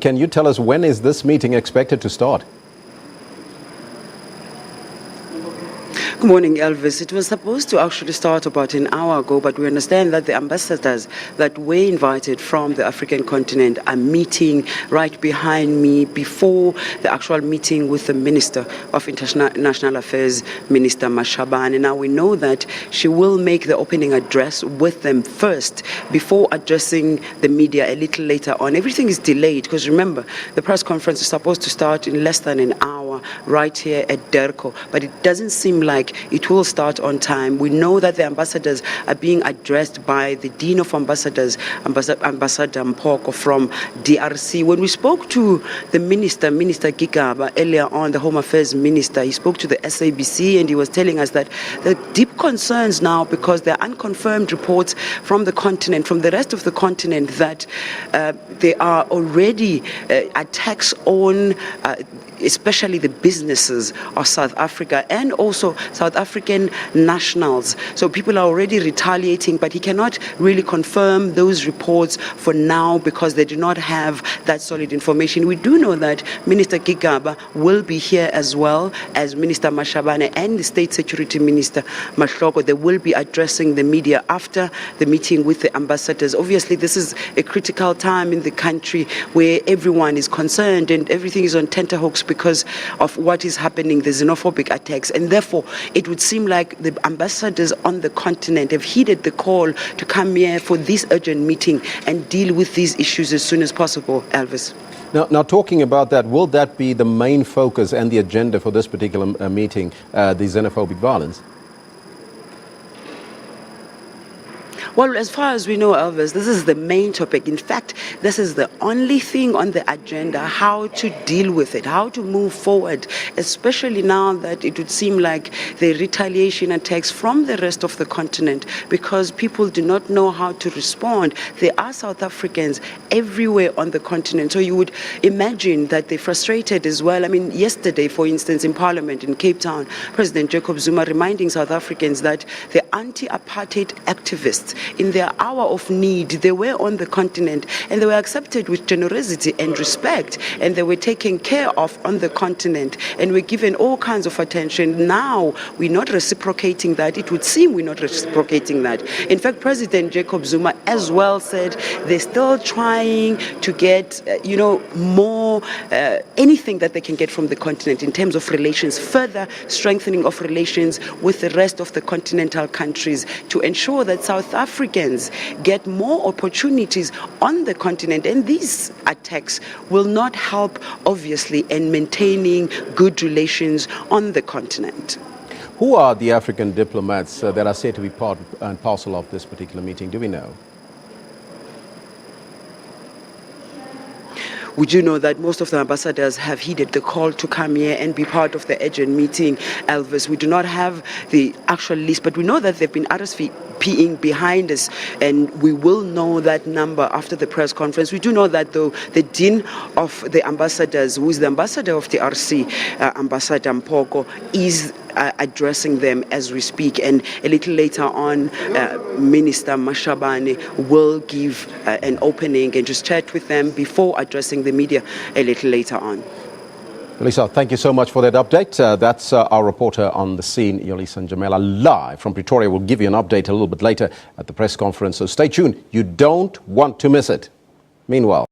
Can you tell us when is this meeting expected to start? Good morning, Elvis. It was supposed to actually start about an hour ago, but we understand that the ambassadors that were invited from the African continent are meeting right behind me before the actual meeting with the Minister of International Affairs, Minister Mashabane. Now, we know that she will make the opening address with them first before addressing the media a little later on. Everything is delayed because, remember, the press conference is supposed to start in less than an hour right here at Derko, but it doesn't seem like it will start on time. We know that the ambassadors are being addressed by the Dean of Ambassadors, Ambassador Mpoko from DRC. When we spoke to the Minister Gigaba, earlier on, the Home Affairs Minister, he spoke to the SABC and he was telling us that there are deep concerns now because there are unconfirmed reports from the continent, from the rest of the continent, that there are already attacks on especially the businesses of South Africa and also South African nationals. So people are already retaliating, but he cannot really confirm those reports for now because they do not have that solid information. We do know that Minister Gigaba will be here as well as Minister Mashabane and the State Security Minister Mahloko. They will be addressing the media after the meeting with the ambassadors. Obviously, this is a critical time in the country where everyone is concerned and everything is on tenterhooks because of what is happening, the xenophobic attacks, and therefore it would seem like the ambassadors on the continent have heeded the call to come here for this urgent meeting and deal with these issues as soon as possible. Elvis. Now, talking about that, will that be the main focus and the agenda for this particular meeting, the xenophobic violence? Well, as far as we know, Elvis, this is the main topic. In fact, this is the only thing on the agenda, how to deal with it, how to move forward, especially now that it would seem like the retaliation attacks from the rest of the continent because people do not know how to respond. There are South Africans everywhere on the continent. So you would imagine that they're frustrated as well. I mean, yesterday, for instance, in Parliament in Cape Town, President Jacob Zuma reminding South Africans that the anti-apartheid activists, in their hour of need, they were on the continent and they were accepted with generosity and respect, and they were taken care of on the continent and were given all kinds of attention. Now we're not reciprocating that. It would seem we're not reciprocating that. In fact, President Jacob Zuma as well said they're still trying to get more anything that they can get from the continent in terms of relations, further strengthening of relations with the rest of the continental countries to ensure that South Africans get more opportunities on the continent. And these attacks will not help, obviously, in maintaining good relations on the continent. Who are the African diplomats that are said to be part and parcel of this particular meeting? Do we know? We do know that most of the ambassadors have heeded the call to come here and be part of the urgent meeting, Elvis. We do not have the actual list, but we know that they've been RSVPing behind us, and we will know that number after the press conference. We do know that, though, the Dean of the ambassadors, who is the ambassador of the RC, Ambassador Mpoko, is addressing them as we speak, and a little later on Minister Mashabane will give an opening and just chat with them before addressing the media a little later on. Yolisa, thank you so much for that update. That's our reporter on the scene, Yolisa Njamela, live from Pretoria. We'll give you an update a little bit later at the press conference, so stay tuned. You don't want to miss it. Meanwhile,